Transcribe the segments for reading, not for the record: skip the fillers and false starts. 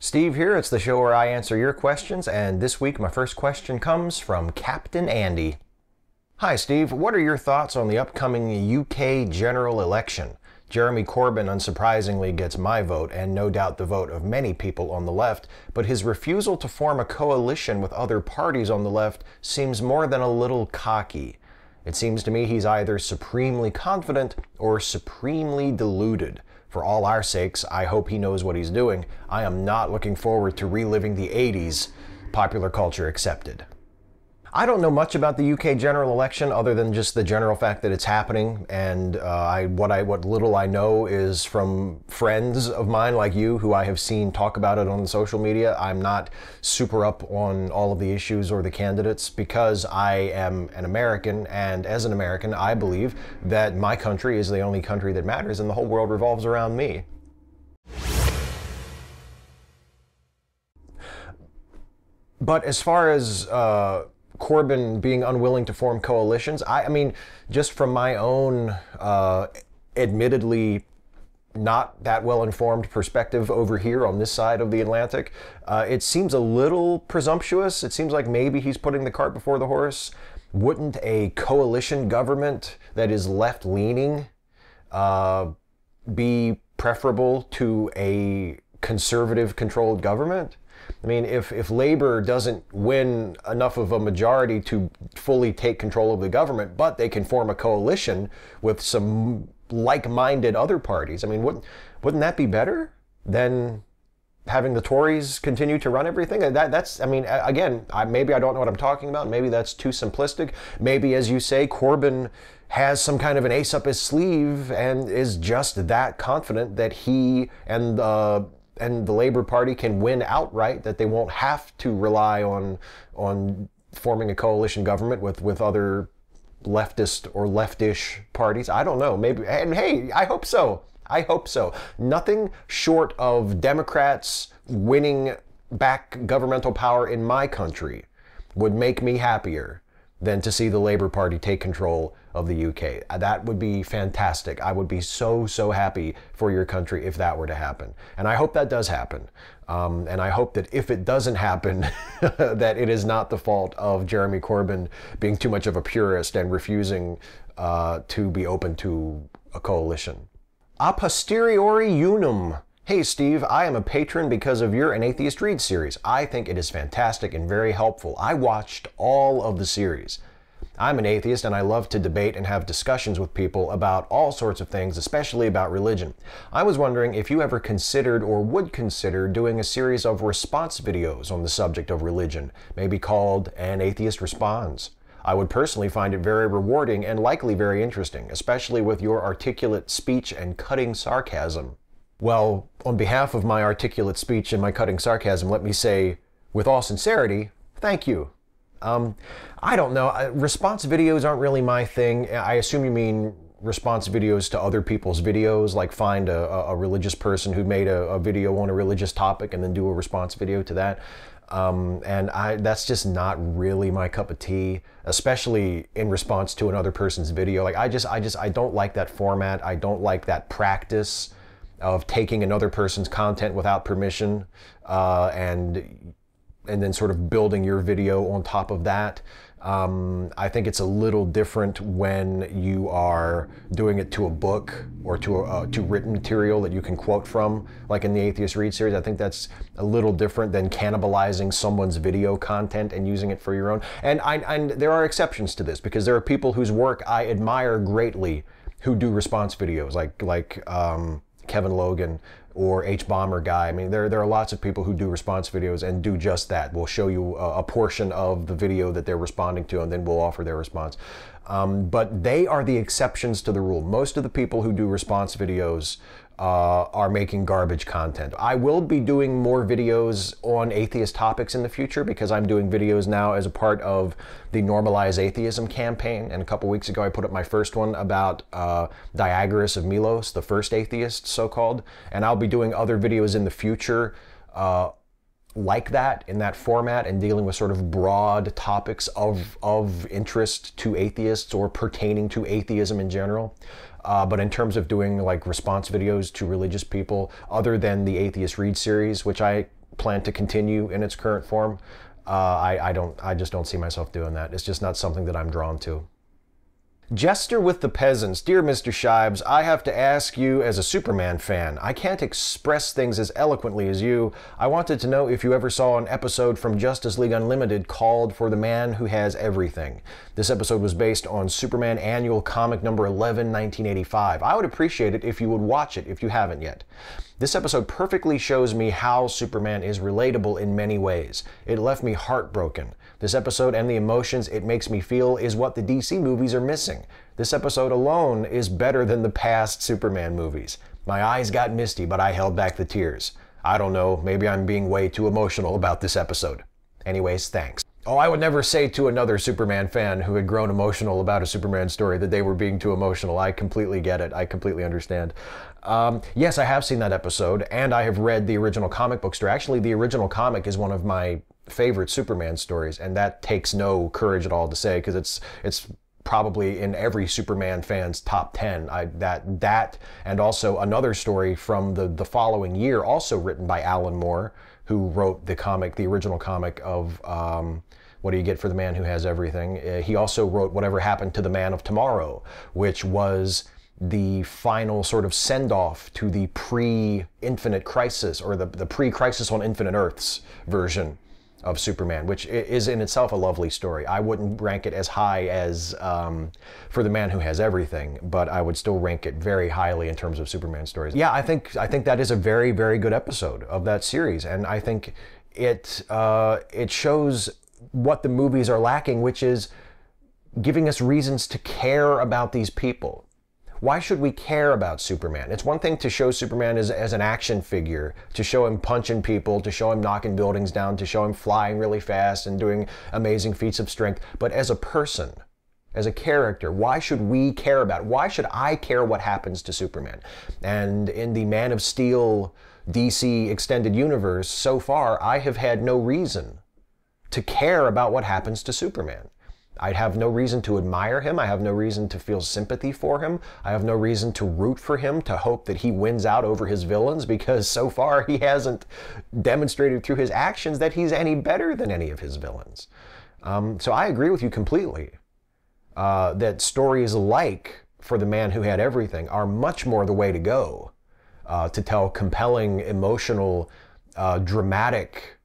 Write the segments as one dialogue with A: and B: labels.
A: Steve here. It's the show where I answer your questions, and this week my first question comes from Captain Andy. Hi Steve, what are your thoughts on the upcoming UK general election? Jeremy Corbyn unsurprisingly gets my vote, and no doubt the vote of many people on the left, but his refusal to form a coalition with other parties on the left seems more than a little cocky. It seems to me he's either supremely confident or supremely deluded. For all our sakes, I hope he knows what he's doing. I am not looking forward to reliving the 80s, popular culture accepted. I don't know much about the UK general election other than just the general fact that it's happening, and what little I know is from friends of mine like you who I have seen talk about it on social media. I'm not super up on all of the issues or the candidates because I am an American, and as an American I believe that my country is the only country that matters and the whole world revolves around me. But as far as Corbyn being unwilling to form coalitions, I mean, just from my own admittedly not that well-informed perspective over here on this side of the Atlantic, it seems a little presumptuous. It seems like maybe he's putting the cart before the horse. Wouldn't a coalition government that is left-leaning be preferable to a conservative-controlled government? I mean, if Labour doesn't win enough of a majority to fully take control of the government, but they can form a coalition with some like-minded other parties, I mean, wouldn't that be better than having the Tories continue to run everything? That's, I mean, again, maybe I don't know what I'm talking about. Maybe that's too simplistic. Maybe, as you say, Corbyn has some kind of an ace up his sleeve and is just that confident that he and the Labour Party can win outright, that they won't have to rely on forming a coalition government with other leftist or leftish parties. I don't know. Maybe, and hey, I hope so. I hope so. Nothing short of Democrats winning back governmental power in my country would make me happier than to see the Labour Party take control of the UK. That would be fantastic. I would be so happy for your country if that were to happen. And I hope that does happen. And I hope that if it doesn't happen, that it is not the fault of Jeremy Corbyn being too much of a purist and refusing to be open to a coalition. A posteriori unum. Hey Steve, I am a patron because of your An Atheist Reads series. I think it is fantastic and very helpful. I watched all of the series. I'm an atheist and I love to debate and have discussions with people about all sorts of things, especially about religion. I was wondering if you ever considered or would consider doing a series of response videos on the subject of religion, maybe called An Atheist Responds. I would personally find it very rewarding and likely very interesting, especially with your articulate speech and cutting sarcasm. Well, on behalf of my articulate speech and my cutting sarcasm, let me say, with all sincerity, thank you. I don't know. Response videos aren't really my thing. I assume you mean response videos to other people's videos, like find a religious person who made a video on a religious topic and then do a response video to that. And that's just not really my cup of tea, especially in response to another person's video. Like I don't like that format. I don't like that practice of taking another person's content without permission, and then sort of building your video on top of that. I think it's a little different when you are doing it to a book or to written material that you can quote from, like in the Atheist Read series. I think that's a little different than cannibalizing someone's video content and using it for your own. And there are exceptions to this, because there are people whose work I admire greatly who do response videos, like Kevin Logan or H-Bomber Guy. I mean, there are lots of people who do response videos and do just that. We'll show you a portion of the video that they're responding to, and then we'll offer their response. But they are the exceptions to the rule. Most of the people who do response videos are making garbage content. I will be doing more videos on atheist topics in the future, because I'm doing videos now as a part of the Normalize Atheism campaign. And a couple weeks ago I put up my first one about Diagoras of Milos, the first atheist, so-called. And I'll be doing other videos in the future like that, in that format, and dealing with sort of broad topics of interest to atheists or pertaining to atheism in general. But in terms of doing like response videos to religious people, other than the Atheist Read series, which I plan to continue in its current form. I just don't see myself doing that. It's just not something that I'm drawn to. Jester with the Peasants. Dear Mr. Shives, I have to ask you as a Superman fan. I can't express things as eloquently as you. I wanted to know if you ever saw an episode from Justice League Unlimited called For the Man Who Has Everything. This episode was based on Superman Annual Comic number 11, 1985. I would appreciate it if you would watch it if you haven't yet. This episode perfectly shows me how Superman is relatable in many ways. It left me heartbroken. This episode and the emotions it makes me feel is what the DC movies are missing. This episode alone is better than the past Superman movies. My eyes got misty, but I held back the tears. I don't know, maybe I'm being way too emotional about this episode. Anyways, thanks. Oh, I would never say to another Superman fan who had grown emotional about a Superman story that they were being too emotional. I completely get it. I completely understand. Yes, I have seen that episode, and I have read the original comic book story. Actually, the original comic is one of my favorite Superman stories, and that takes no courage at all to say, because it's probably in every Superman fan's top 10. That and also another story from the following year, also written by Alan Moore, who wrote the original comic of What Do You Get for the Man Who Has Everything. He also wrote Whatever Happened to the Man of Tomorrow, which was the final sort of send-off to the pre-Infinite Crisis, or the pre-Crisis on Infinite Earths version of Superman, which is in itself a lovely story. I wouldn't rank it as high as For the Man Who Has Everything, but I would still rank it very highly in terms of Superman stories. Yeah, I think that is a very, very good episode of that series, and I think it shows what the movies are lacking, which is giving us reasons to care about these people. Why should we care about Superman? It's one thing to show Superman as an action figure, to show him punching people, to show him knocking buildings down, to show him flying really fast and doing amazing feats of strength. But as a person, as a character, why should we care about it? Why should I care what happens to Superman? And in the Man of Steel DC extended universe, so far, I have had no reason to care about what happens to Superman. I have no reason to admire him. I have no reason to feel sympathy for him. I have no reason to root for him, to hope that he wins out over his villains, because so far he hasn't demonstrated through his actions that he's any better than any of his villains. So I agree with you completely that stories like For the Man Who Had Everything are much more the way to go to tell compelling, emotional, dramatic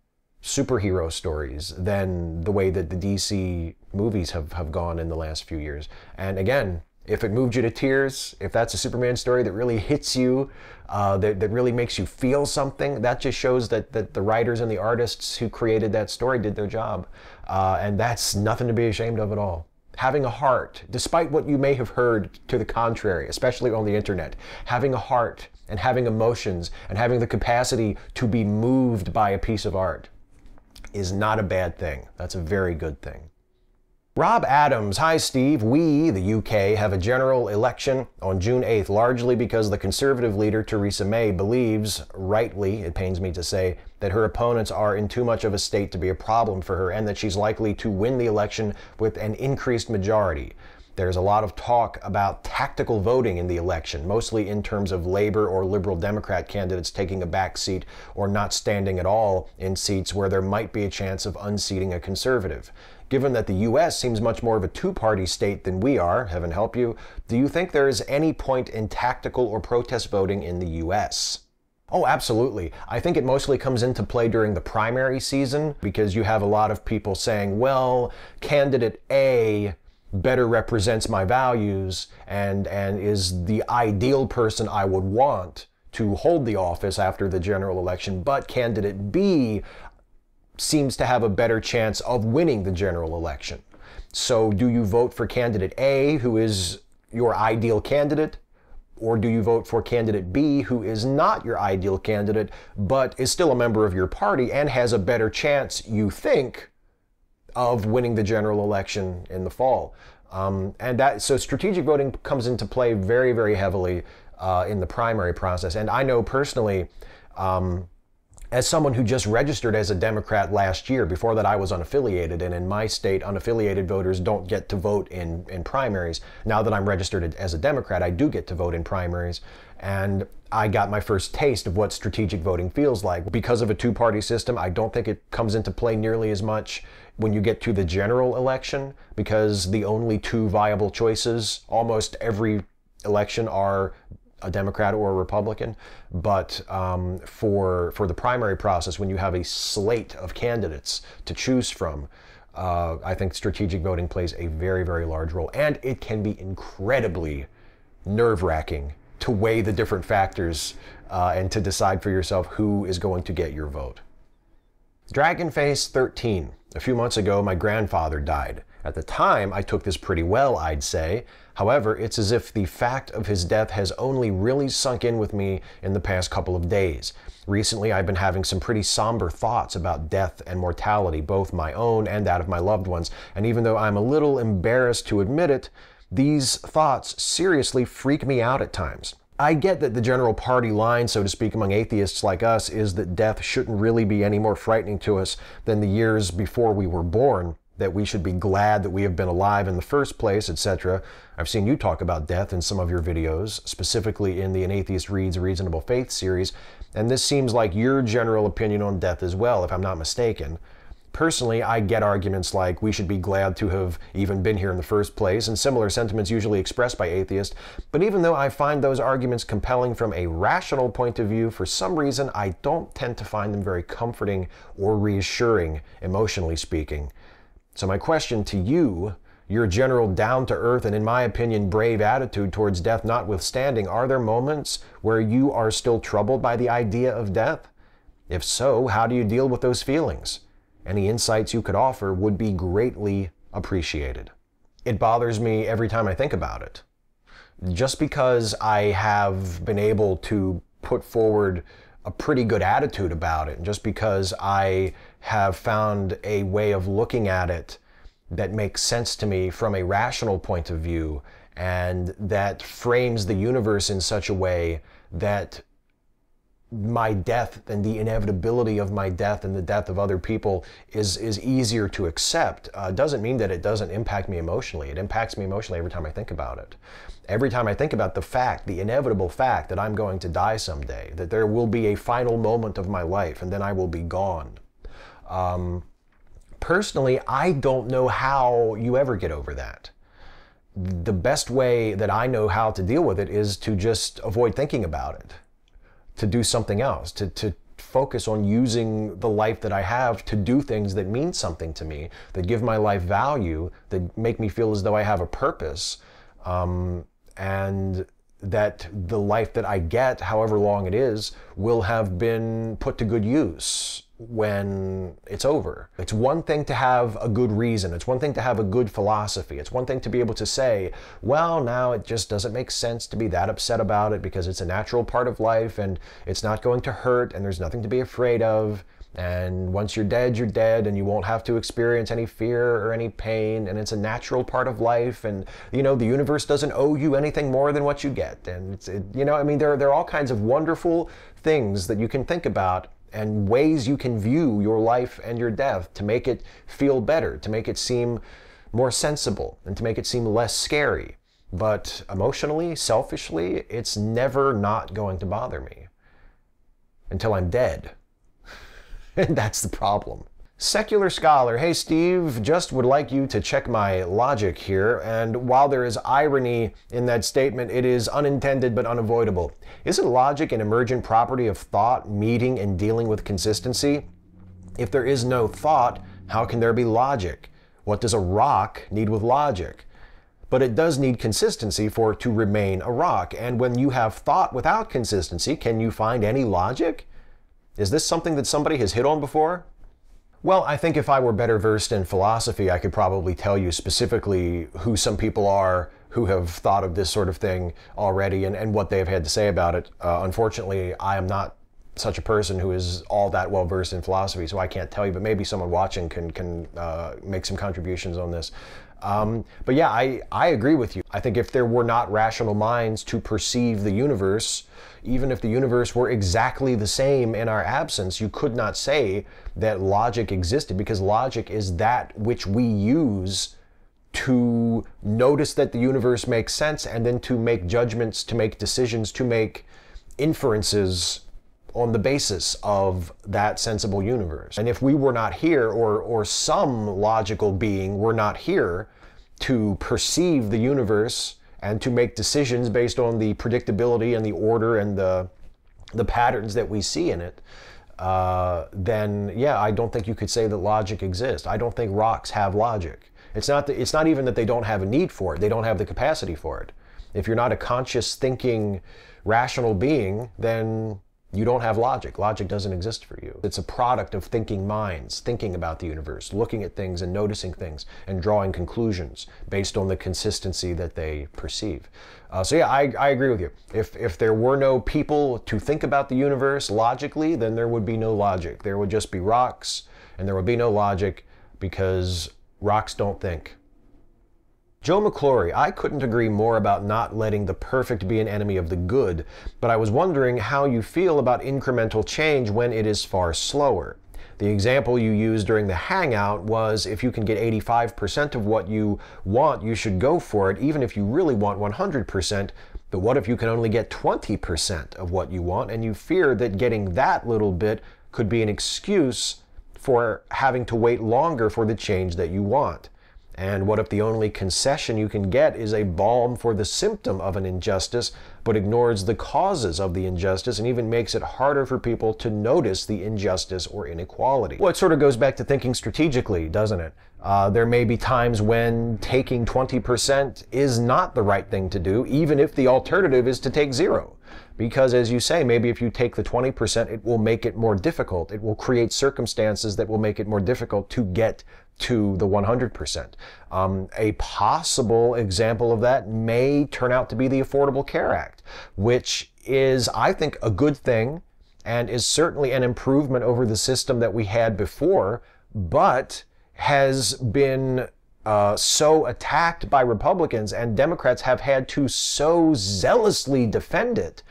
A: superhero stories than the way that the DC movies have gone in the last few years. And again, if it moved you to tears, if that's a Superman story that really hits you, that really makes you feel something, that just shows that the writers and the artists who created that story did their job. And that's nothing to be ashamed of at all. Having a heart, despite what you may have heard to the contrary, especially on the internet, having a heart and having emotions and having the capacity to be moved by a piece of art is not a bad thing. That's a very good thing. Rob Adams, hi Steve. We, the UK, have a general election on June 8th, largely because the Conservative leader Theresa May believes, rightly, it pains me to say, that her opponents are in too much of a state to be a problem for her, and that she's likely to win the election with an increased majority. There's a lot of talk about tactical voting in the election, mostly in terms of Labour or Liberal Democrat candidates taking a back seat or not standing at all in seats where there might be a chance of unseating a Conservative. Given that the US seems much more of a two-party state than we are, heaven help you, do you think there is any point in tactical or protest voting in the US? Oh, absolutely. I think it mostly comes into play during the primary season, because you have a lot of people saying, well, candidate A better represents my values and is the ideal person I would want to hold the office after the general election, but candidate B seems to have a better chance of winning the general election. So do you vote for candidate A, who is your ideal candidate, or do you vote for candidate B, who is not your ideal candidate, but is still a member of your party and has a better chance, you think, of winning the general election in the fall? So strategic voting comes into play very, very heavily in the primary process. And I know personally, as someone who just registered as a Democrat last year, before that I was unaffiliated, and in my state, unaffiliated voters don't get to vote in primaries. Now that I'm registered as a Democrat, I do get to vote in primaries. And I got my first taste of what strategic voting feels like. Because of a two-party system, I don't think it comes into play nearly as much when you get to the general election, because the only two viable choices almost every election are a Democrat or a Republican. But for the primary process, when you have a slate of candidates to choose from, I think strategic voting plays a very, very large role. And it can be incredibly nerve-wracking to weigh the different factors and to decide for yourself who is going to get your vote. Dragonface13. A few months ago, my grandfather died. At the time, I took this pretty well, I'd say. However, it's as if the fact of his death has only really sunk in with me in the past couple of days. Recently, I've been having some pretty somber thoughts about death and mortality, both my own and that of my loved ones. And even though I'm a little embarrassed to admit it, these thoughts seriously freak me out at times. I get that the general party line, so to speak, among atheists like us is that death shouldn't really be any more frightening to us than the years before we were born, that we should be glad that we have been alive in the first place, etc. I've seen you talk about death in some of your videos, specifically in the An Atheist Reads Reasonable Faith series, and this seems like your general opinion on death as well, if I'm not mistaken. Personally, I get arguments like we should be glad to have even been here in the first place, and similar sentiments usually expressed by atheists. But even though I find those arguments compelling from a rational point of view, for some reason I don't tend to find them very comforting or reassuring, emotionally speaking. So my question to you, your general down-to-earth and, in my opinion, brave attitude towards death notwithstanding, are there moments where you are still troubled by the idea of death? If so, how do you deal with those feelings? Any insights you could offer would be greatly appreciated. It bothers me every time I think about it. Just because I have been able to put forward a pretty good attitude about it, just because I have found a way of looking at it that makes sense to me from a rational point of view, and that frames the universe in such a way that my death and the inevitability of my death and the death of other people is easier to accept, doesn't mean that it doesn't impact me emotionally. It impacts me emotionally every time I think about it. Every time I think about the inevitable fact that I'm going to die someday, that there will be a final moment of my life and then I will be gone. Personally, I don't know how you ever get over that. The best way that I know how to deal with it is to just avoid thinking about it, to do something else, to focus on using the life that I have to do things that mean something to me, that give my life value, that make me feel as though I have a purpose, and that the life that I get, however long it is, will have been put to good use when it's over. It's one thing to have a good reason. It's one thing to have a good philosophy. It's one thing to be able to say, well, now it just doesn't make sense to be that upset about it because it's a natural part of life and it's not going to hurt and there's nothing to be afraid of. And once you're dead and you won't have to experience any fear or any pain, and it's a natural part of life, and you know, the universe doesn't owe you anything more than what you get. And I mean, there are all kinds of wonderful things that you can think about and ways you can view your life and your death to make it feel better, to make it seem more sensible, and to make it seem less scary. But emotionally, selfishly, it's never not going to bother me until I'm dead. And that's the problem. Secular Scholar, hey Steve, just would like you to check my logic here, and while there is irony in that statement, it is unintended but unavoidable. Isn't logic an emergent property of thought, meeting and dealing with consistency? If there is no thought, how can there be logic? What does a rock need with logic? But it does need consistency for it to remain a rock, and when you have thought without consistency, can you find any logic? Is this something that somebody has hit on before? Well, I think if I were better versed in philosophy, I could probably tell you specifically who some people are who have thought of this sort of thing already and what they've had to say about it. Unfortunately, I am not such a person who is all that well versed in philosophy, so I can't tell you, but maybe someone watching can make some contributions on this. But yeah, I agree with you. I think if there were not rational minds to perceive the universe, even if the universe were exactly the same in our absence, you could not say that logic existed, because logic is that which we use to notice that the universe makes sense and then to make judgments, to make decisions, to make inferences on the basis of that sensible universe. And if we were not here, or some logical being were not here to perceive the universe and to make decisions based on the predictability and the order and the patterns that we see in it, then yeah, I don't think you could say that logic exists. I don't think rocks have logic. It's not even that they don't have a need for it. They don't have the capacity for it. If you're not a conscious, thinking, rational being, then you don't have logic. Logic doesn't exist for you. It's a product of thinking minds, thinking about the universe, looking at things and noticing things and drawing conclusions based on the consistency that they perceive. So yeah, I agree with you. If there were no people to think about the universe logically, then there would be no logic. There would just be rocks, and there would be no logic because rocks don't think. Joe McClory, I couldn't agree more about not letting the perfect be an enemy of the good, but I was wondering how you feel about incremental change when it is far slower. The example you used during the hangout was if you can get 85% of what you want, you should go for it, even if you really want 100%. But what if you can only get 20% of what you want, and you fear that getting that little bit could be an excuse for having to wait longer for the change that you want? And what if the only concession you can get is a balm for the symptom of an injustice, but ignores the causes of the injustice and even makes it harder for people to notice the injustice or inequality? Well, it sort of goes back to thinking strategically, doesn't it? There may be times when taking 20% is not the right thing to do, even if the alternative is to take zero. Because as you say, maybe if you take the 20%, it will make it more difficult. It will create circumstances that will make it more difficult to get to the 100%. A possible example of that may turn out to be the Affordable Care Act, which is, I think, a good thing and is certainly an improvement over the system that we had before, but has been so attacked by Republicans, and Democrats have had to so zealously defend it,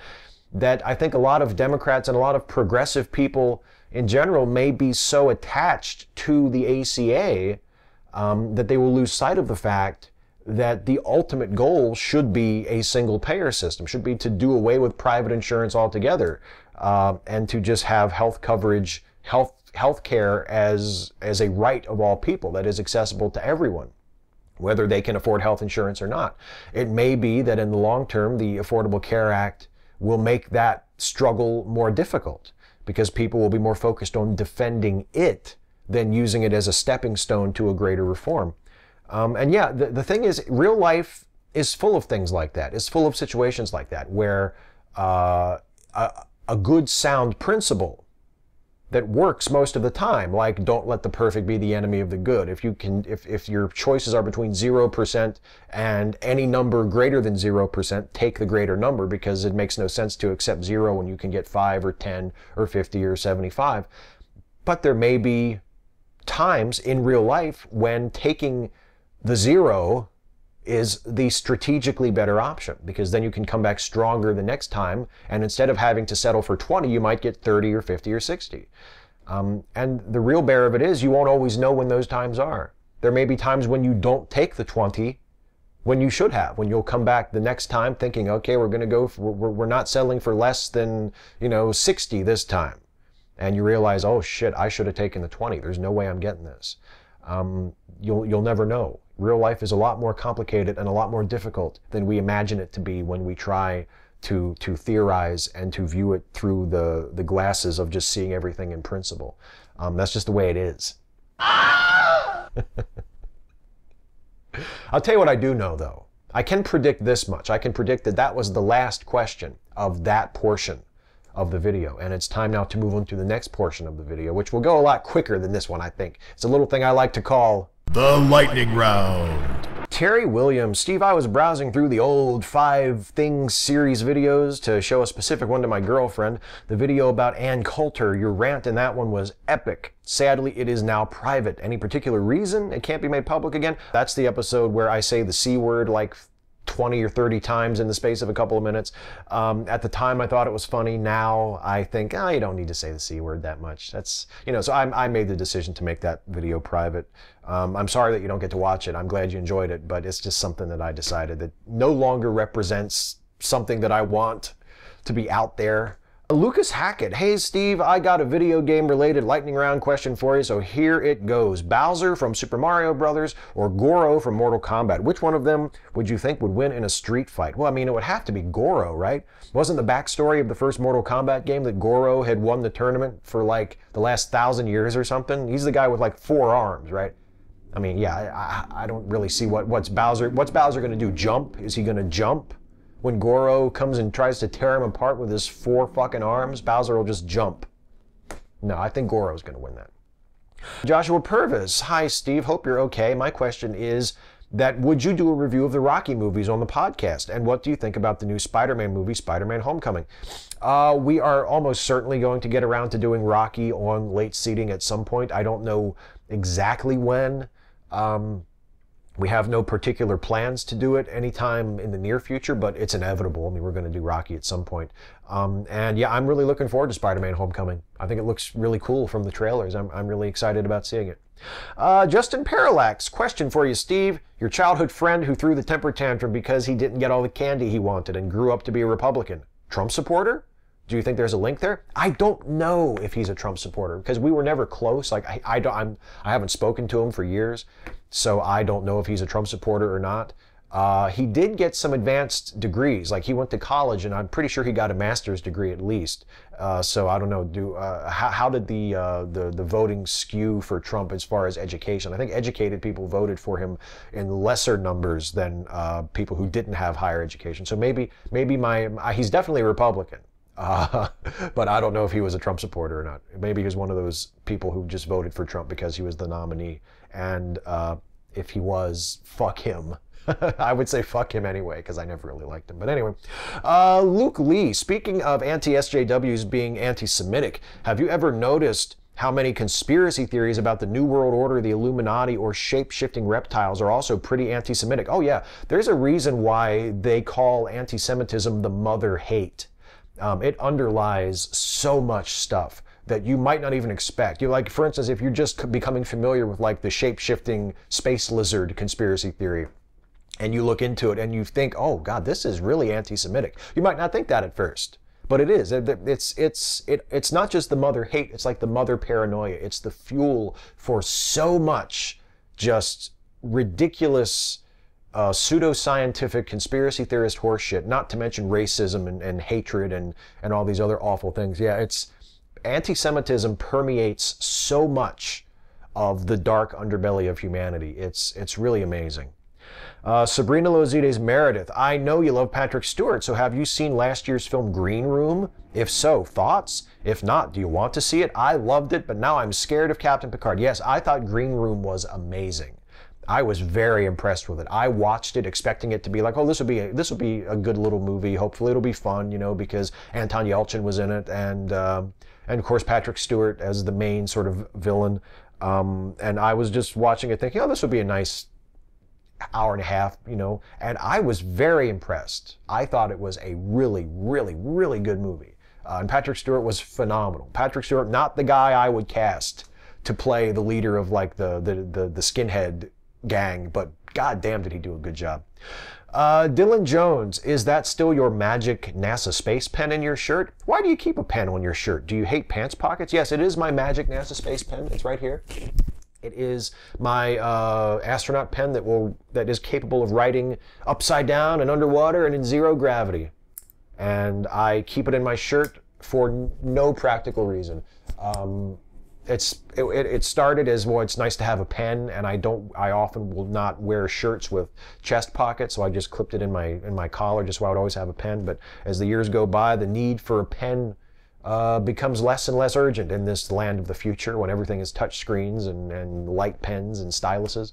A: that I think a lot of Democrats and a lot of progressive people in general may be so attached to the ACA that they will lose sight of the fact that the ultimate goal should be a single payer system, should be to do away with private insurance altogether, and to just have health coverage, health care as a right of all people that is accessible to everyone, whether they can afford health insurance or not. It may be that in the long term, the Affordable Care Act will make that struggle more difficult, because people will be more focused on defending it than using it as a stepping stone to a greater reform. And yeah, the thing is, real life is full of things like that. It's full of situations like that, where a good sound principle that works most of the time, like don't let the perfect be the enemy of the good. If your choices are between 0% and any number greater than 0%, take the greater number, because it makes no sense to accept 0 when you can get 5 or 10 or 50 or 75. But there may be times in real life when taking the 0 is the strategically better option, because then you can come back stronger the next time, and instead of having to settle for 20, you might get 30 or 50 or 60. And the real bear of it is you won't always know when those times are. There may be times when you don't take the 20 when you should have, when you'll come back the next time thinking, okay, we're not settling for less than 60 this time. And you realize, oh shit, I should have taken the 20. There's no way I'm getting this. You'll never know. Real life is a lot more complicated and a lot more difficult than we imagine it to be when we try to theorize and to view it through the glasses of just seeing everything in principle. That's just the way it is. I'll tell you what I do know, though. I can predict this much. I can predict that that was the last question of that portion of the video, and it's time now to move on to the next portion of the video, which will go a lot quicker than this one, I think. It's a little thing I like to call the lightning round. Terry Williams, Steve, I was browsing through the old 5 Things series videos to show a specific one to my girlfriend. The video about Ann Coulter, your rant in that one was epic. Sadly, it is now private. Any particular reason it can't be made public again? That's the episode where I say the C word like 20 or 30 times in the space of a couple of minutes. At the time, I thought it was funny. Now I think, you don't need to say the C word that much. That's, so I made the decision to make that video private. I'm sorry that you don't get to watch it. I'm glad you enjoyed it, but it's just something that I decided that no longer represents something that I want to be out there. Lucas Hackett, hey Steve, I got a video game related lightning round question for you, so here it goes. Bowser from Super Mario Brothers or Goro from Mortal Kombat? Which one of them would you think would win in a street fight? Well, I mean, it would have to be Goro, right? Wasn't the backstory of the first Mortal Kombat game that Goro had won the tournament for like the last 1,000 years or something? He's the guy with like 4 arms, right? I mean, yeah, I don't really see what's Bowser going to do? Jump? Is he going to jump? When Goro comes and tries to tear him apart with his 4 fucking arms, Bowser will just jump. No, I think Goro's going to win that. Joshua Purvis, hi Steve, hope you're okay. My question is that would you do a review of the Rocky movies on the podcast? And what do you think about the new Spider-Man movie, Spider-Man Homecoming? We are almost certainly going to get around to doing Rocky on late seating at some point. I don't know exactly when. We have no particular plans to do it anytime in the near future, but it's inevitable. I mean, we're going to do Rocky at some point. And yeah, I'm really looking forward to Spider-Man Homecoming. I think it looks really cool from the trailers. I'm really excited about seeing it. Justin Parallax, question for you, Steve. Your childhood friend who threw the temper tantrum because he didn't get all the candy he wanted and grew up to be a Republican. Trump supporter? Do you think there's a link there? I don't know if he's a Trump supporter because we were never close. Like I haven't spoken to him for years, so I don't know if he's a Trump supporter or not. He did get some advanced degrees. Like he went to college, and I'm pretty sure he got a master's degree at least. So I don't know. How did the voting skew for Trump as far as education? I think educated people voted for him in lesser numbers than people who didn't have higher education. So maybe he's definitely a Republican. But I don't know if he was a Trump supporter or not. Maybe he was one of those people who just voted for Trump because he was the nominee. And if he was, fuck him. I would say fuck him anyway, because I never really liked him. But anyway, Luke Lee, speaking of anti-SJWs being anti-Semitic, have you ever noticed how many conspiracy theories about the New World Order, the Illuminati, or shape-shifting reptiles are also pretty anti-Semitic? Oh yeah, there's a reason why they call anti-Semitism the mother hate. It underlies so much stuff that you might not even expect. Like, for instance, if you're just becoming familiar with like the shape-shifting space lizard conspiracy theory, and you look into it and you think, oh God, this is really anti-Semitic. You might not think that at first, but it is. It's not just the mother hate, it's like the mother paranoia. It's the fuel for so much just ridiculous pseudoscientific conspiracy theorist horseshit, not to mention racism and hatred and all these other awful things. Yeah, it's anti-Semitism permeates so much of the dark underbelly of humanity. It's really amazing. Sabrina Lozides Meredith, I know you love Patrick Stewart, so have you seen last year's film Green Room? If so, thoughts? If not, do you want to see it? I loved it, but now I'm scared of Captain Picard. Yes, I thought Green Room was amazing. I was very impressed with it. I watched it expecting it to be like, oh, this will be a good little movie. Hopefully it'll be fun, you know, because Anton Yelchin was in it, and of course Patrick Stewart as the main sort of villain. And I was just watching it thinking, oh, this would be a nice hour and a half, you know, and I was very impressed. I thought it was a really, really, really good movie. And Patrick Stewart was phenomenal. Patrick Stewart, not the guy I would cast to play the leader of like the skinhead gang, but god damn did he do a good job. Dylan Jones, is that still your magic NASA space pen in your shirt? Why do you keep a pen on your shirt? Do you hate pants pockets? Yes, it is my magic NASA space pen. It's right here. It is my astronaut pen that is capable of writing upside down and underwater and in zero gravity. And I keep it in my shirt for no practical reason. It started as, well, it's nice to have a pen, and I often will not wear shirts with chest pockets, so I just clipped it in my collar just so I would always have a pen. But as the years go by, the need for a pen becomes less and less urgent in this land of the future when everything is touch screens and light pens and styluses.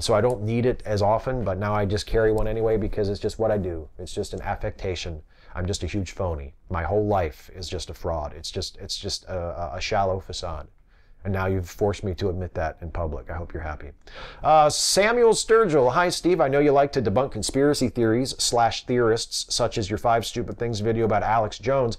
A: So I don't need it as often, but now I just carry one anyway because it's just what I do. It's just an affectation. I'm just a huge phony. My whole life is just a fraud. It's just a shallow facade. And now you've forced me to admit that in public. I hope you're happy. Samuel Sturgill. Hi, Steve. I know you like to debunk conspiracy theories / theorists, such as your 5 Stupid Things video about Alex Jones.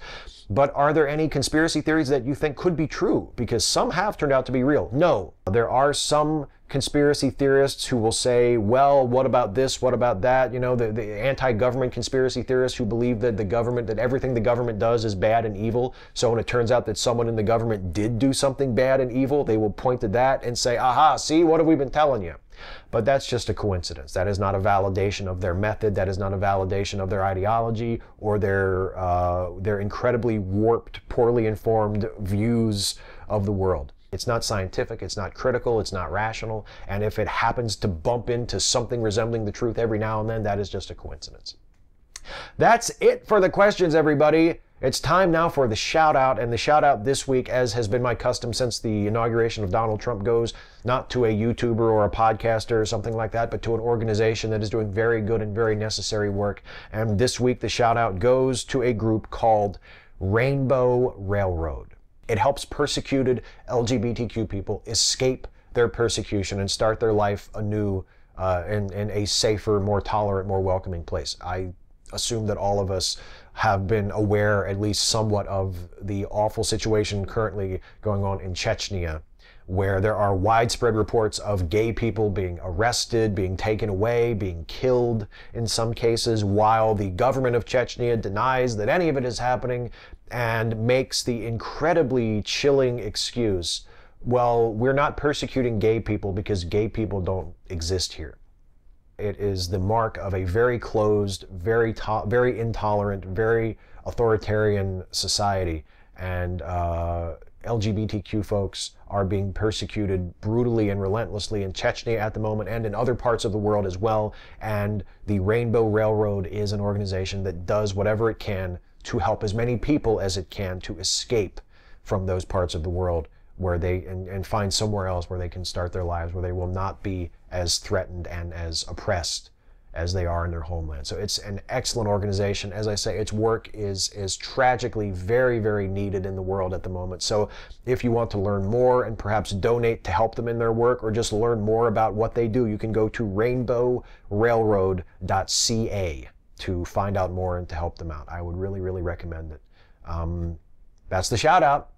A: But are there any conspiracy theories that you think could be true? Because some have turned out to be real. No. There are some conspiracy theorists who will say, well, what about this, what about that? You know, the anti-government conspiracy theorists who believe that that everything the government does is bad and evil. So when it turns out that someone in the government did do something bad and evil, they will point to that and say, aha, see, what have we been telling you? But that's just a coincidence. That is not a validation of their method. That is not a validation of their ideology or their incredibly warped, poorly informed views of the world. It's not scientific, it's not critical, it's not rational, and if it happens to bump into something resembling the truth every now and then, that is just a coincidence. That's it for the questions, everybody. It's time now for the shout out, and the shout out this week, as has been my custom since the inauguration of Donald Trump, goes not to a YouTuber or a podcaster or something like that, but to an organization that is doing very good and very necessary work. And this week the shout out goes to a group called Rainbow Railroad. It helps persecuted LGBTQ people escape their persecution and start their life anew in a safer, more tolerant, more welcoming place. I assume that all of us have been aware, at least somewhat, of the awful situation currently going on in Chechnya, where there are widespread reports of gay people being arrested, being taken away, being killed in some cases, while the government of Chechnya denies that any of it is happening and makes the incredibly chilling excuse, well, we're not persecuting gay people because gay people don't exist here. It is the mark of a very closed, very intolerant, very authoritarian society, and LGBTQ folks are being persecuted brutally and relentlessly in Chechnya at the moment and in other parts of the world as well. And the Rainbow Railroad is an organization that does whatever it can to help as many people as it can to escape from those parts of the world where they and find somewhere else where they can start their lives, where they will not be as threatened and as oppressed as they are in their homeland. So it's an excellent organization. As I say, its work is tragically very, very needed in the world at the moment. So if you want to learn more and perhaps donate to help them in their work, or just learn more about what they do, you can go to rainbowrailroad.ca to find out more and to help them out. I would really, really recommend it. That's the shout out.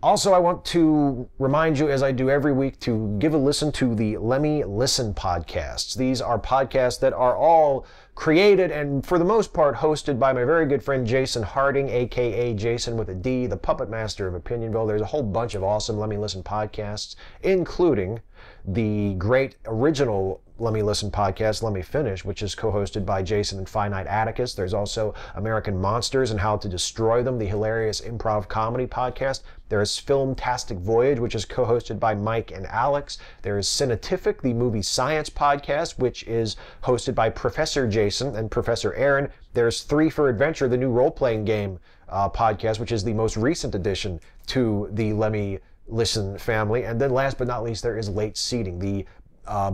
A: Also, I want to remind you, as I do every week, to give a listen to the Lemme Listen podcasts. These are podcasts that are all created and, for the most part, hosted by my very good friend Jason Harding, aka Jason with a D, the puppet master of Opinionville. There's a whole bunch of awesome Lemme Listen podcasts, including the great original Lemme Listen podcast, Lemme Finish, which is co-hosted by Jason and Finite Atticus. There's also American Monsters and How to Destroy Them, the hilarious improv comedy podcast. There is Filmtastic Voyage, which is co-hosted by Mike and Alex. There is Cinetific, the movie science podcast, which is hosted by Professor Jason and Professor Aaron. There's Three for Adventure, the new role-playing game podcast, which is the most recent addition to the Lemme Listen family. And then last but not least, there is Late Seating, the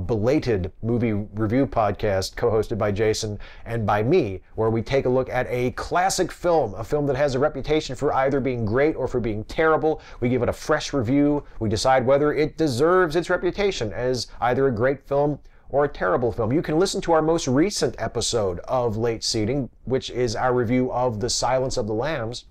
A: belated movie review podcast co-hosted by Jason and by me, where we take a look at a classic film, a film that has a reputation for either being great or for being terrible. We give it a fresh review. We decide whether it deserves its reputation as either a great film or a terrible film. You can listen to our most recent episode of Late Seating, which is our review of The Silence of the Lambs,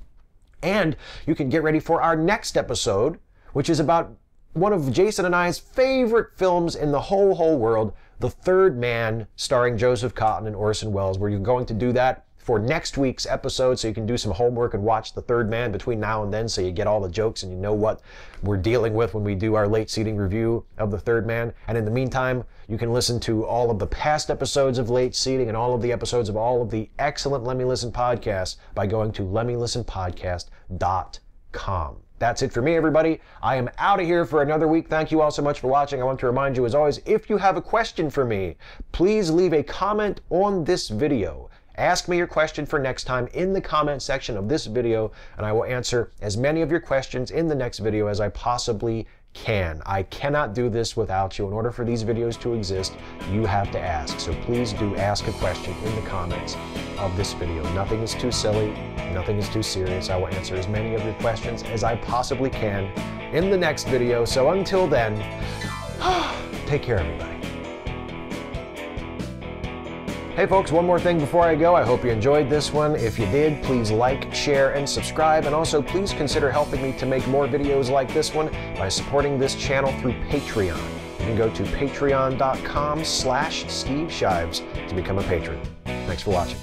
A: and you can get ready for our next episode, which is about one of Jason and I's favorite films in the whole world, The Third Man, starring Joseph Cotton and Orson Welles. We're going to do that for next week's episode, so you can do some homework and watch The Third Man between now and then, so you get all the jokes and you know what we're dealing with when we do our Late Seating review of The Third Man. And in the meantime, you can listen to all of the past episodes of Late Seating and all of the episodes of all of the excellent Lemme Listen podcasts by going to lemmelistenpodcast.com. That's it for me, everybody. I am out of here for another week. Thank you all so much for watching. I want to remind you, as always, if you have a question for me, please leave a comment on this video. Ask me your question for next time in the comment section of this video, and I will answer as many of your questions in the next video as I possibly can. I cannot do this without you. In order for these videos to exist, you have to ask. So please do ask a question in the comments of this video. Nothing is too silly. Nothing is too serious. I will answer as many of your questions as I possibly can in the next video. So until then, take care, everybody. Hey folks, one more thing before I go. I hope you enjoyed this one. If you did, please like, share, and subscribe. And also, please consider helping me to make more videos like this one by supporting this channel through Patreon. can go to patreon.com/Steve Shives to become a patron. Thanks for watching.